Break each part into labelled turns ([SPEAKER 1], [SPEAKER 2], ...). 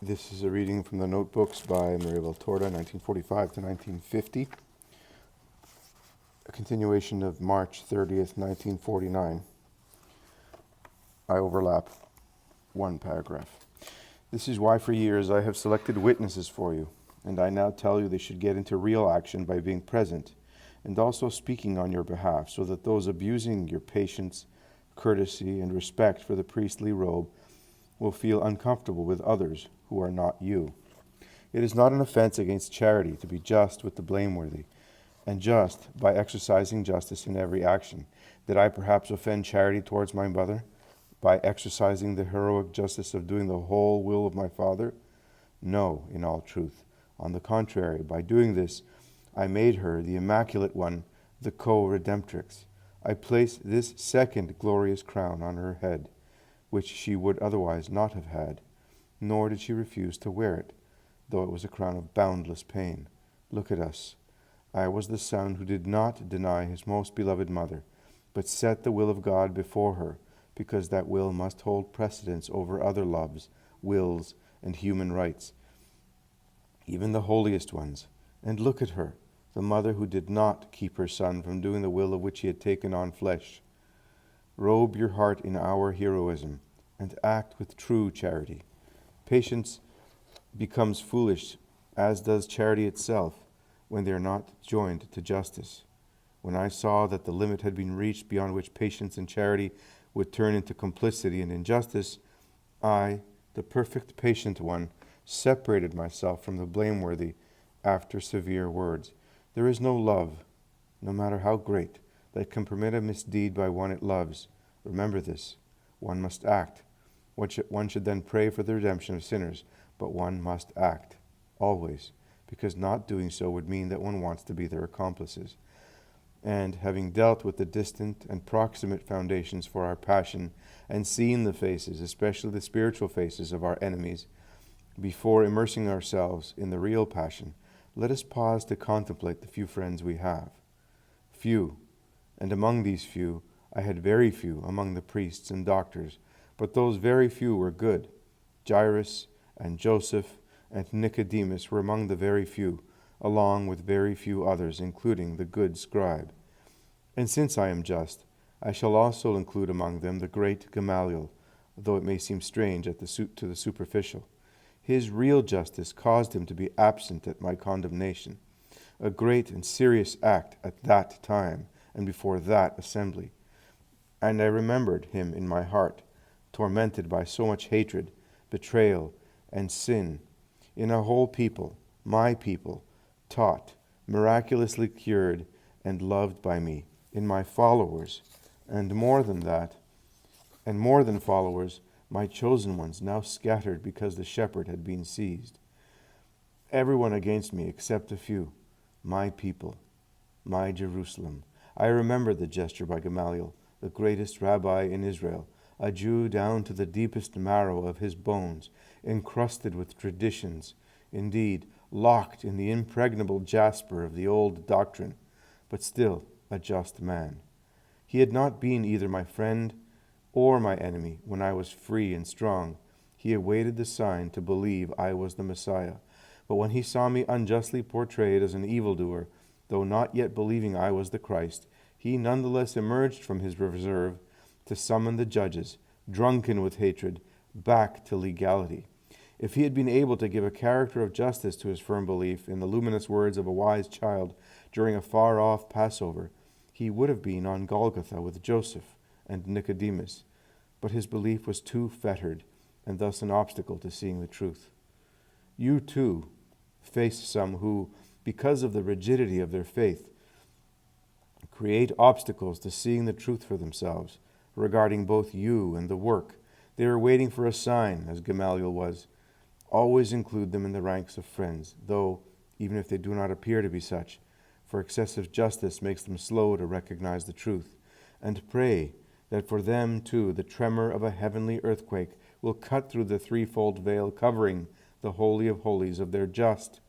[SPEAKER 1] This is a reading from the notebooks by Maria Valtorta, 1945 to 1950. A continuation of March 30th, 1949. I overlap one paragraph. This is why for years I have selected witnesses for you, and I now tell you they should get into real action by being present, and also speaking on your behalf, so that those abusing your patience, courtesy, and respect for the priestly robe will feel uncomfortable with others who are not you. It is not an offense against charity to be just with the blameworthy, and just by exercising justice in every action. Did I perhaps offend charity towards my mother by exercising the heroic justice of doing the whole will of my Father? No, in all truth. On the contrary, by doing this, I made her, the Immaculate One, the co-redemptrix. I placed this second glorious crown on her head, which she would otherwise not have had, nor did she refuse to wear it, though it was a crown of boundless pain. Look at us. I was the son who did not deny his most beloved mother, but set the will of God before her, because that will must hold precedence over other loves, wills, and human rights, even the holiest ones. And look at her, the mother who did not keep her son from doing the will of which he had taken on flesh. Robe your heart in our heroism, and act with true charity. Patience becomes foolish, as does charity itself, when they are not joined to justice. When I saw that the limit had been reached beyond which patience and charity would turn into complicity and injustice, I, the perfect patient one, separated myself from the blameworthy after severe words. There is no love, no matter how great, that can permit a misdeed by one it loves. Remember this. One must act. One should then pray for the redemption of sinners, but one must act, always, because not doing so would mean that one wants to be their accomplices. And having dealt with the distant and proximate foundations for our passion, and seen the faces, especially the spiritual faces of our enemies, before immersing ourselves in the real passion, let us pause to contemplate the few friends we have. Few, and among these few, I had very few among the priests and doctors, but those very few were good. Jairus and Joseph and Nicodemus were among the very few, along with very few others, including the good scribe. And since I am just, I shall also include among them the great Gamaliel, though it may seem strange to the superficial. His real justice caused him to be absent at my condemnation, a great and serious act at that time and before that assembly. And I remembered him in my heart, tormented by so much hatred, betrayal, and sin, in a whole people, my people, taught, miraculously cured, and loved by me, in my followers, and more than that, and more than followers, my chosen ones, now scattered because the shepherd had been seized. Everyone against me except a few, my people, my Jerusalem. I remember the gesture by Gamaliel, the greatest rabbi in Israel, a Jew down to the deepest marrow of his bones, encrusted with traditions, indeed, locked in the impregnable jasper of the old doctrine, but still a just man. He had not been either my friend or my enemy when I was free and strong. He awaited the sign to believe I was the Messiah. But when he saw me unjustly portrayed as an evildoer, though not yet believing I was the Christ, he nonetheless emerged from his reserve to summon the judges, drunken with hatred, back to legality. If he had been able to give a character of justice to his firm belief in the luminous words of a wise child during a far-off Passover, he would have been on Golgotha with Joseph and Nicodemus, but his belief was too fettered, and thus an obstacle to seeing the truth. You, too, face some who, because of the rigidity of their faith, create obstacles to seeing the truth for themselves, regarding both you and the work. They are waiting for a sign, as Gamaliel was. Always include them in the ranks of friends, though, even if they do not appear to be such, for excessive justice makes them slow to recognize the truth, and pray that for them, too, the tremor of a heavenly earthquake will cut through the threefold veil covering the Holy of Holies of their just,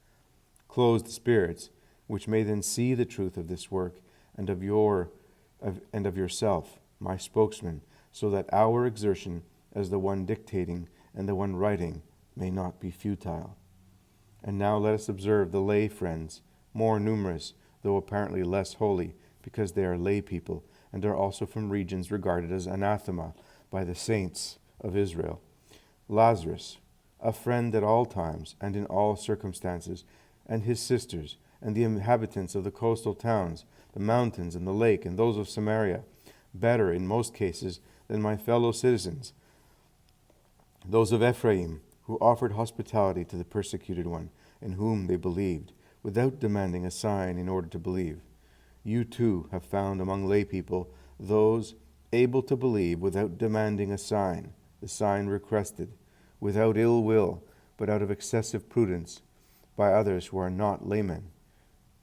[SPEAKER 1] closed spirits, which may then see the truth of this work and of yourself, my spokesman, so that our exertion, as the one dictating and the one writing, may not be futile. And now let us observe the lay friends, more numerous, though apparently less holy, because they are lay people, and are also from regions regarded as anathema by the saints of Israel. Lazarus, a friend at all times and in all circumstances, and his sisters, and the inhabitants of the coastal towns, the mountains and the lake, and those of Samaria, better in most cases than my fellow citizens, those of Ephraim, who offered hospitality to the persecuted one, in whom they believed, without demanding a sign in order to believe. You too have found among lay people those able to believe without demanding a sign, the sign requested, without ill will, but out of excessive prudence, by others who are not laymen.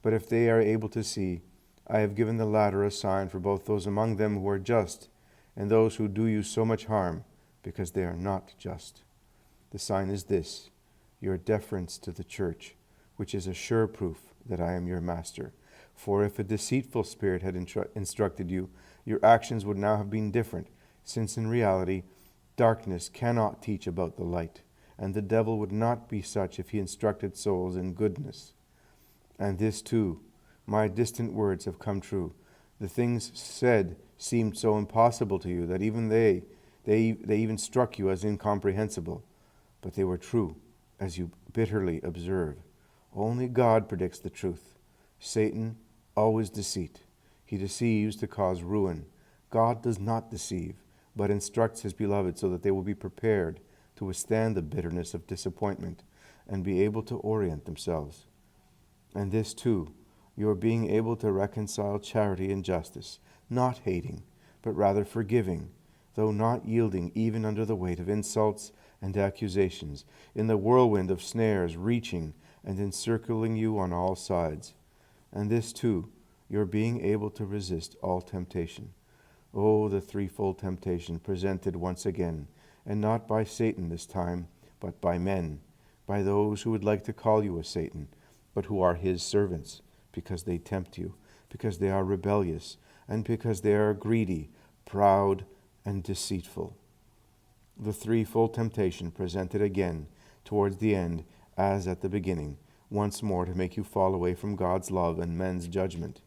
[SPEAKER 1] But if they are able to see, I have given the latter a sign for both those among them who are just, and those who do you so much harm, because they are not just. The sign is this, your deference to the church, which is a sure proof that I am your master. For if a deceitful spirit had instructed you, your actions would now have been different, since in reality darkness cannot teach about the light, and the devil would not be such if he instructed souls in goodness. And this too, my distant words have come true. The things said seemed so impossible to you that even they even struck you as incomprehensible. But they were true, as you bitterly observe. Only God predicts the truth. Satan always deceit. He deceives to cause ruin. God does not deceive, but instructs his beloved so that they will be prepared to withstand the bitterness of disappointment and be able to orient themselves. And this too, your being able to reconcile charity and justice, not hating, but rather forgiving, though not yielding even under the weight of insults and accusations, in the whirlwind of snares reaching and encircling you on all sides. And this too, your being able to resist all temptation. Oh, the threefold temptation presented once again, and not by Satan this time, but by men, by those who would like to call you a Satan, but who are his servants, because they tempt you, because they are rebellious, and because they are greedy, proud, and deceitful. The threefold temptation presented again towards the end, as at the beginning, once more to make you fall away from God's love and men's judgment.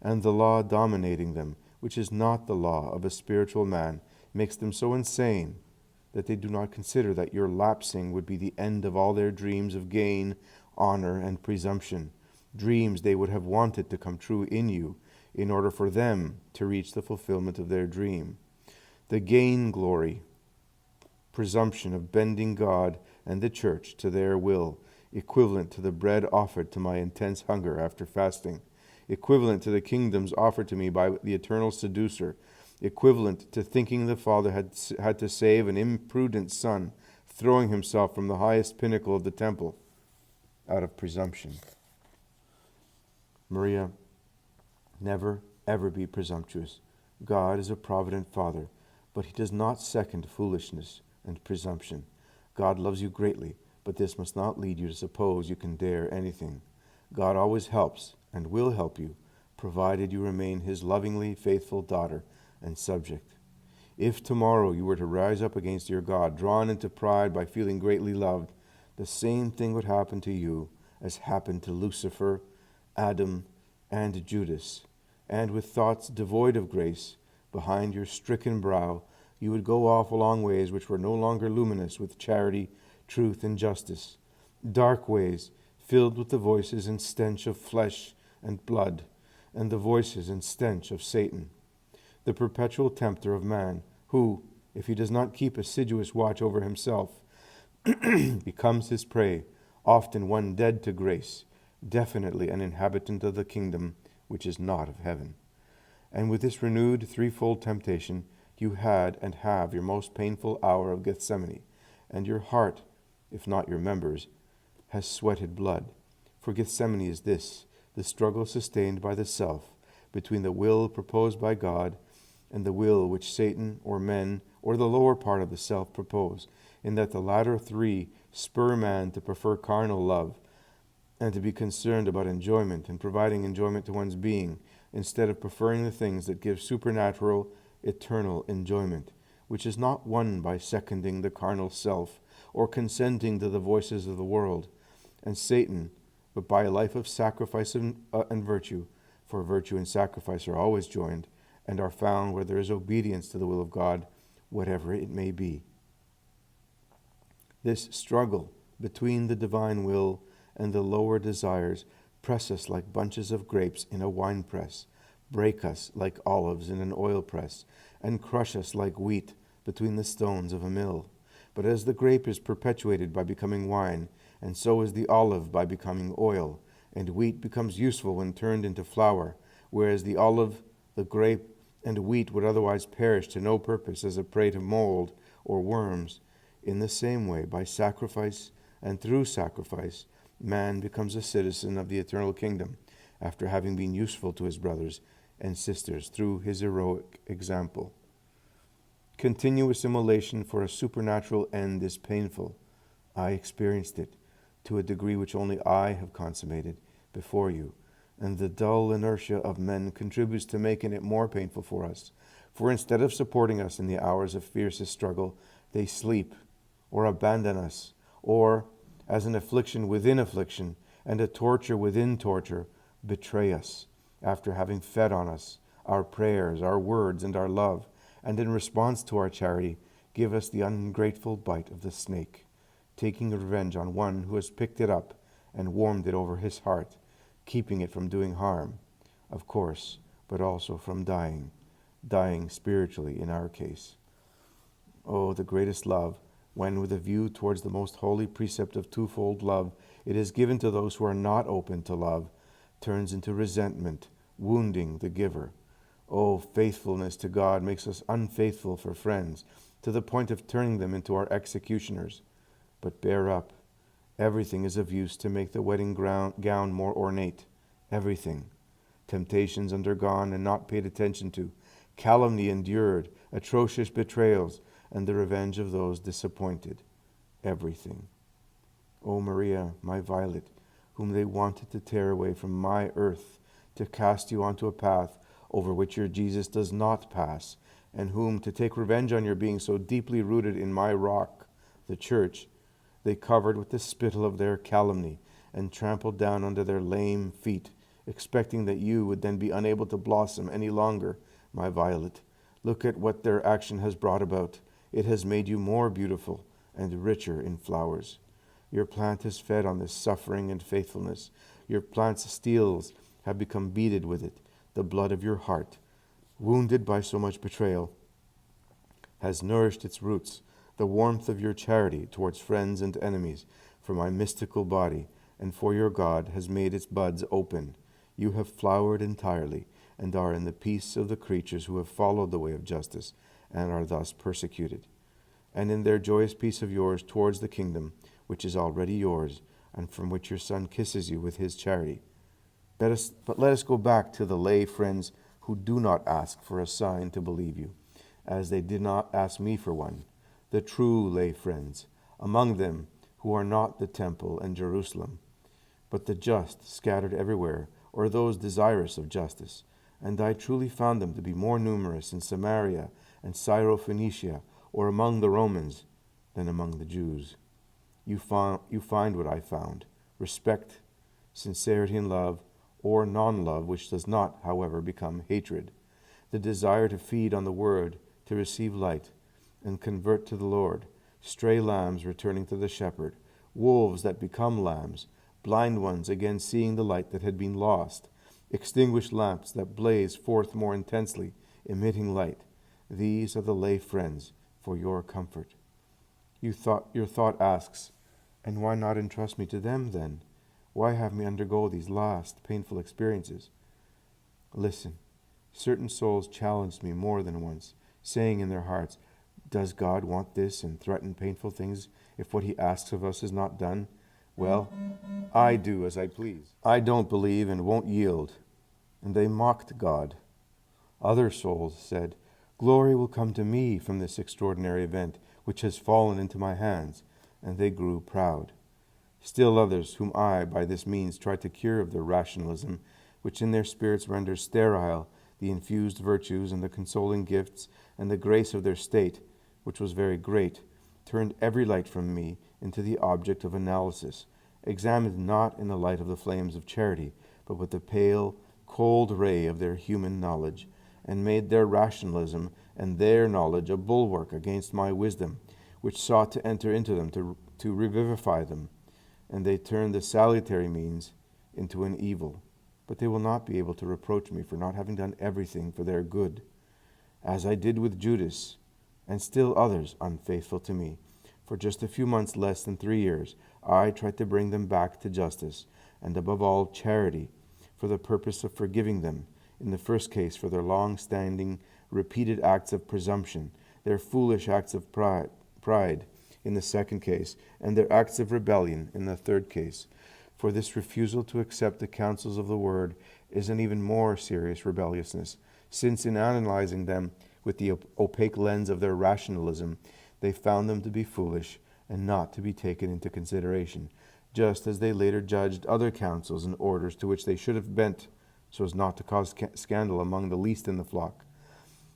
[SPEAKER 1] And the law dominating them, which is not the law of a spiritual man, makes them so insane that they do not consider that your lapsing would be the end of all their dreams of gain, honor, and presumption, dreams they would have wanted to come true in you in order for them to reach the fulfillment of their dream. The gain glory, presumption of bending God and the church to their will, equivalent to the bread offered to my intense hunger after fasting, equivalent to the kingdoms offered to me by the eternal seducer, equivalent to thinking the Father had to save an imprudent son, throwing himself from the highest pinnacle of the temple out of presumption. Maria, never, ever be presumptuous. God is a provident Father, but he does not second foolishness and presumption. God loves you greatly, but this must not lead you to suppose you can dare anything. God always helps and will help you, provided you remain his lovingly faithful daughter and subject. If tomorrow you were to rise up against your God, drawn into pride by feeling greatly loved, the same thing would happen to you as happened to Lucifer, Adam, and Judas. And with thoughts devoid of grace, behind your stricken brow, you would go off along ways which were no longer luminous with charity, truth, and justice, dark ways filled with the voices and stench of flesh and blood, and the voices and stench of Satan, the perpetual tempter of man, who, if he does not keep assiduous watch over himself, becomes his prey, often one dead to grace, definitely an inhabitant of the kingdom which is not of heaven. And with this renewed threefold temptation, you had and have your most painful hour of Gethsemane, and your heart, if not your members, has sweated blood. For Gethsemane is this, the struggle sustained by the self, between the will proposed by God and the will which Satan or men or the lower part of the self propose, in that the latter three spur man to prefer carnal love, and to be concerned about enjoyment and providing enjoyment to one's being, instead of preferring the things that give supernatural, eternal enjoyment, which is not won by seconding the carnal self or consenting to the voices of the world. And Satan, but by a life of sacrifice and virtue, for virtue and sacrifice are always joined, and are found where there is obedience to the will of God, whatever it may be. This struggle between the divine will and the lower desires press us like bunches of grapes in a winepress, break us like olives in an oil press, and crush us like wheat between the stones of a mill. But as the grape is perpetuated by becoming wine, and so is the olive by becoming oil, and wheat becomes useful when turned into flour, whereas the olive, the grape, and wheat would otherwise perish to no purpose as a prey to mold or worms. In the same way, by sacrifice and through sacrifice, man becomes a citizen of the eternal kingdom, after having been useful to his brothers and sisters through his heroic example. Continuous immolation for a supernatural end is painful. I experienced it to a degree which only I have consummated before you, and the dull inertia of men contributes to making it more painful for us. For instead of supporting us in the hours of fiercest struggle, they sleep or abandon us, or, as an affliction within affliction and a torture within torture, betray us, after having fed on us, our prayers, our words, and our love, and in response to our charity, give us the ungrateful bite of the snake, taking revenge on one who has picked it up and warmed it over his heart, keeping it from doing harm, of course, but also from dying spiritually in our case. Oh, the greatest love, when with a view towards the most holy precept of twofold love, it is given to those who are not open to love, turns into resentment, wounding the giver. Oh, faithfulness to God makes us unfaithful for friends, to the point of turning them into our executioners. But bear up. Everything is of use to make the wedding gown more ornate. Everything. Temptations undergone and not paid attention to, calumny endured, atrocious betrayals, and the revenge of those disappointed. Everything. O Maria, my violet, whom they wanted to tear away from my earth, to cast you onto a path over which your Jesus does not pass, and whom, to take revenge on your being so deeply rooted in my rock, the Church, they covered with the spittle of their calumny and trampled down under their lame feet, expecting that you would then be unable to blossom any longer, my violet. Look at what their action has brought about. It has made you more beautiful and richer in flowers. Your plant has fed on this suffering and faithfulness. Your plant's steels have become beaded with it. The blood of your heart, wounded by so much betrayal, has nourished its roots. The warmth of your charity towards friends and enemies for my mystical body and for your God has made its buds open. You have flowered entirely and are in the peace of the creatures who have followed the way of justice and are thus persecuted, and in their joyous peace of yours towards the kingdom, which is already yours, and from which your Son kisses you with his charity. But let us go back to the lay friends who do not ask for a sign to believe you, as they did not ask me for one, the true lay friends, among them who are not the temple and Jerusalem, but the just scattered everywhere, or those desirous of justice. And I truly found them to be more numerous in Samaria and Syrophoenicia, or among the Romans, than among the Jews. You find what I found, respect, sincerity in love, or non-love, which does not, however, become hatred, the desire to feed on the word, to receive light, and convert to the Lord, stray lambs returning to the shepherd, wolves that become lambs, blind ones again seeing the light that had been lost, extinguished lamps that blaze forth more intensely, emitting light. These are the lay friends for your comfort. Your thought asks, and why not entrust me to them then? Why have me undergo these last painful experiences? Listen, certain souls challenged me more than once, saying in their hearts, does God want this and threaten painful things if what he asks of us is not done? Well, I do as I please. I don't believe and won't yield. And they mocked God. Other souls said, glory will come to me from this extraordinary event which has fallen into my hands, and they grew proud. Still others, whom I, by this means, tried to cure of their rationalism, which in their spirits renders sterile the infused virtues and the consoling gifts and the grace of their state, which was very great, turned every light from me into the object of analysis, examined not in the light of the flames of charity, but with the pale, cold ray of their human knowledge, and made their rationalism and their knowledge a bulwark against my wisdom, which sought to enter into them to revivify them. And they turned the salutary means into an evil. But they will not be able to reproach me for not having done everything for their good, as I did with Judas, and still others unfaithful to me. For just a few months less than 3 years, I tried to bring them back to justice, and above all charity, for the purpose of forgiving them, in the first case for their long-standing, repeated acts of presumption, their foolish acts of pride in the second case, and their acts of rebellion in the third case. For this refusal to accept the counsels of the Word is an even more serious rebelliousness, since in analyzing them with the opaque lens of their rationalism, they found them to be foolish and not to be taken into consideration, just as they later judged other counsels and orders to which they should have bent, so as not to cause scandal among the least in the flock.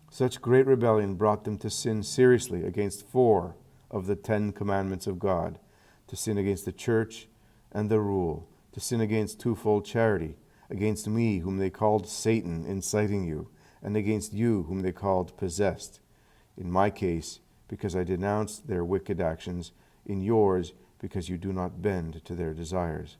[SPEAKER 1] Such great rebellion brought them to sin seriously against 4 of the 10 commandments of God, to sin against the church and the rule, to sin against twofold charity, against me whom they called Satan inciting you, and against you whom they called possessed. In my case, because I denounced their wicked actions, in yours, because you do not bend to their desires.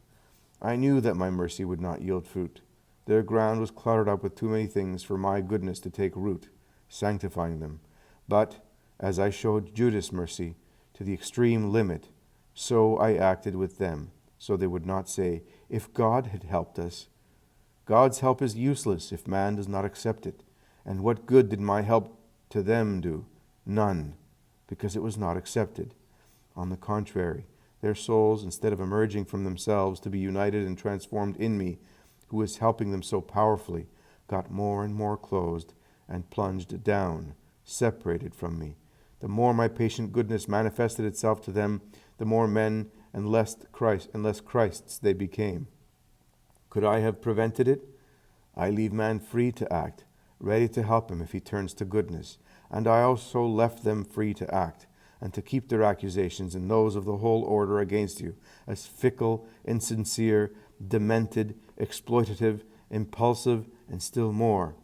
[SPEAKER 1] I knew that my mercy would not yield fruit. Their ground was cluttered up with too many things for my goodness to take root, sanctifying them. But, as I showed Judas mercy to the extreme limit, so I acted with them, so they would not say, if God had helped us. God's help is useless if man does not accept it. And what good did my help to them do? None, because it was not accepted. On the contrary, their souls, instead of emerging from themselves to be united and transformed in me, who was helping them so powerfully, got more and more closed and plunged down, separated from me. The more my patient goodness manifested itself to them, the more men and less Christs they became. Could I have prevented it? I leave man free to act, ready to help him if he turns to goodness. And I also left them free to act, and to keep their accusations and those of the whole order against you, as fickle, insincere, demented, exploitative, impulsive, and still more,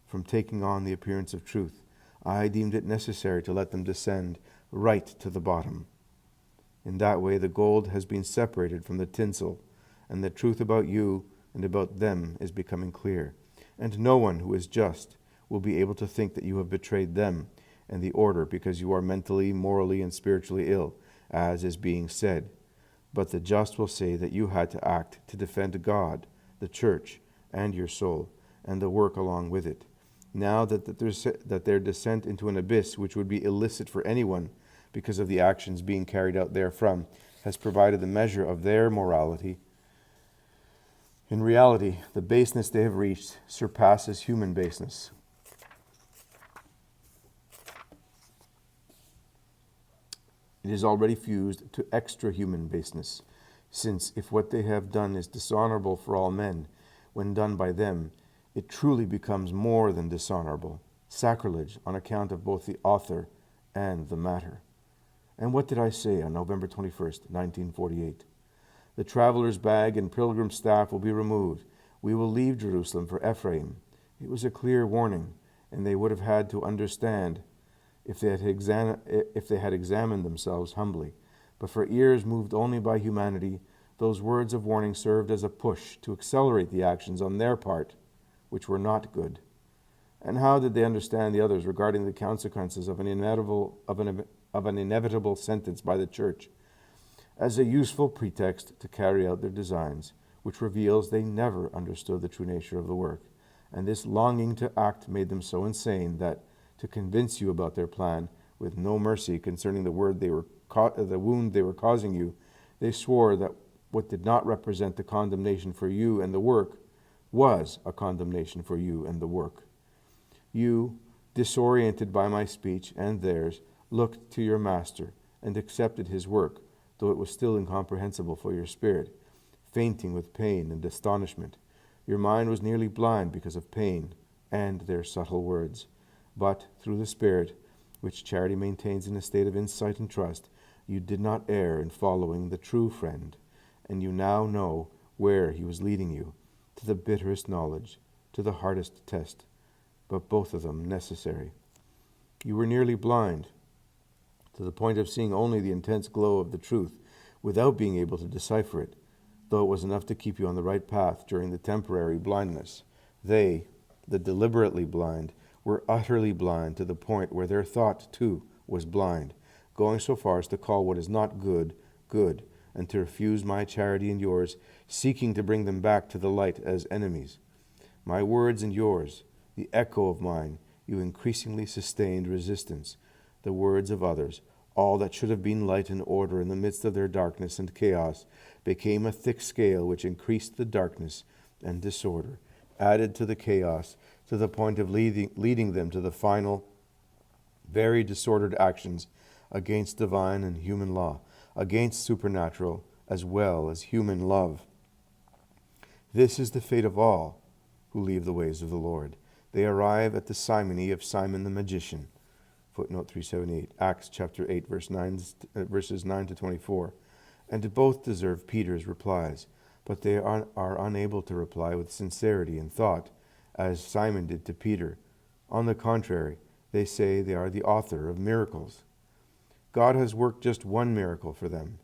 [SPEAKER 1] from taking on the appearance of truth. I deemed it necessary to let them descend right to the bottom. In that way the gold has been separated from the tinsel, and the truth about you and about them is becoming clear. And no one who is just will be able to think that you have betrayed them and the order because you are mentally, morally, and spiritually ill, as is being said. But the just will say that you had to act to defend God, the church, and your soul, and the work along with it. Now that their descent into an abyss which would be illicit for anyone, because of the actions being carried out therefrom, has provided the measure of their morality. In reality, the baseness they have reached surpasses human baseness. It is already fused to extra-human baseness, since if what they have done is dishonorable for all men, when done by them, it truly becomes more than dishonorable, sacrilege on account of both the author and the matter. And what did I say on November 21st, 1948? The traveler's bag and pilgrim's staff will be removed. We will leave Jerusalem for Ephraim. It was a clear warning, and they would have had to understand if they had examined themselves humbly. But for ears moved only by humanity, those words of warning served as a push to accelerate the actions on their part, which were not good. And how did they understand the others regarding the consequences of an inevitable sentence by the church? As a useful pretext to carry out their designs, which reveals they never understood the true nature of the work. And this longing to act made them so insane that, to convince you about their plan, with no mercy concerning the wound they were causing you, they swore that what did not represent the condemnation for you and the work was a condemnation for you and the work. You, disoriented by my speech and theirs, looked to your master and accepted his work, though it was still incomprehensible for your spirit, fainting with pain and astonishment. Your mind was nearly blind because of pain and their subtle words. But through the Spirit, which charity maintains in a state of insight and trust, you did not err in following the true friend, and you now know where he was leading you, to the bitterest knowledge, to the hardest test, but both of them necessary. You were nearly blind, to the point of seeing only the intense glow of the truth, without being able to decipher it, though it was enough to keep you on the right path during the temporary blindness. They, the deliberately blind, were utterly blind to the point where their thought, too, was blind, going so far as to call what is not good, good, and to refuse my charity and yours, seeking to bring them back to the light as enemies. My words and yours, the echo of mine, you increasingly sustained resistance. The words of others, all that should have been light and order in the midst of their darkness and chaos, became a thick scale which increased the darkness and disorder, added to the chaos, to the point of leading them to the final, very disordered actions against divine and human law, against supernatural as well as human love. This is the fate of all who leave the ways of the Lord. They arrive at the simony of Simon the magician. Footnote 378, Acts chapter 8, verses 9 to 24. And both deserve Peter's replies, but they are unable to reply with sincerity in thought, as Simon did to Peter. On the contrary, they say they are the author of miracles. God has worked just one miracle for them,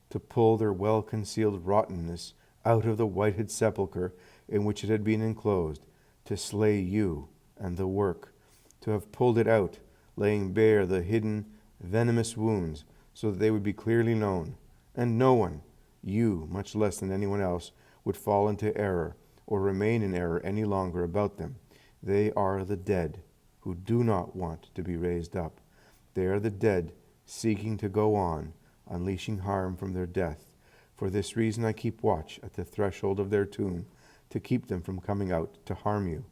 [SPEAKER 1] to pull their well-concealed rottenness out of the whited sepulchre in which it had been enclosed, to slay you and the work, to have pulled it out, laying bare the hidden, venomous wounds, so that they would be clearly known, and no one, you much less than anyone else, would fall into error or remain in error any longer about them. They are the dead who do not want to be raised up. They are the dead seeking to go on, unleashing harm from their death. For this reason I keep watch at the threshold of their tomb, to keep them from coming out to harm you.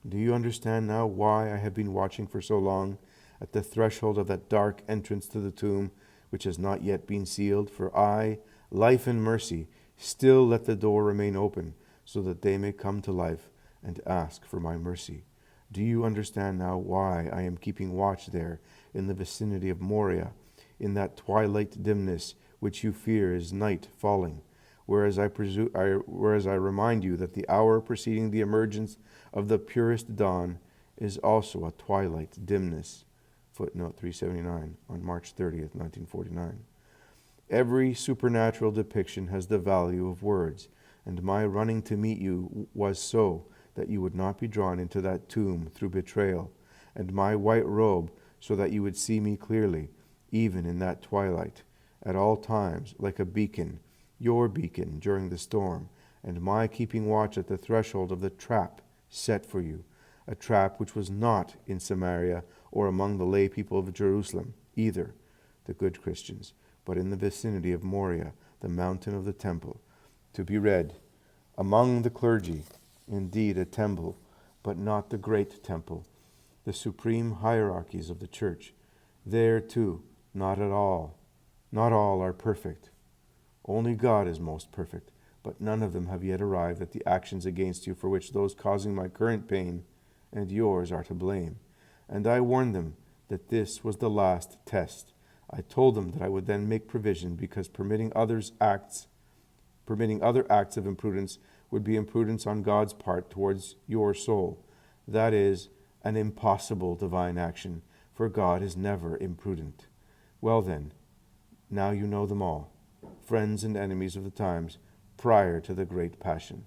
[SPEAKER 1] Do you understand now why I have been watching for so long at the threshold of that dark entrance to the tomb, which has not yet been sealed? For I, life and mercy, still let the door remain open, so that they may come to life and ask for my mercy. Do you understand now why I am keeping watch there in the vicinity of Moria, in that twilight dimness which you fear is night falling, whereas I remind you that the hour preceding the emergence of the purest dawn is also a twilight dimness. Footnote 379, on March 30th, 1949. Every supernatural depiction has the value of words, and my running to meet you was so that you would not be drawn into that tomb through betrayal, and my white robe so that you would see me clearly, even in that twilight, at all times, like a beacon, your beacon during the storm, and my keeping watch at the threshold of the trap set for you, a trap which was not in Samaria or among the lay people of Jerusalem, either, the good Christians, but in the vicinity of Moria, the mountain of the temple, to be read among the clergy, indeed a temple, but not the great temple, the supreme hierarchies of the church. There, too, not all are perfect. Only God is most perfect, but none of them have yet arrived at the actions against you for which those causing my current pain and yours are to blame. And I warned them that this was the last test. I told them that I would then make provision, because permitting other acts of imprudence would be imprudence on God's part towards your soul. That is an impossible divine action, for God is never imprudent. Well then, now you know them all, friends and enemies of the times prior to the great passion.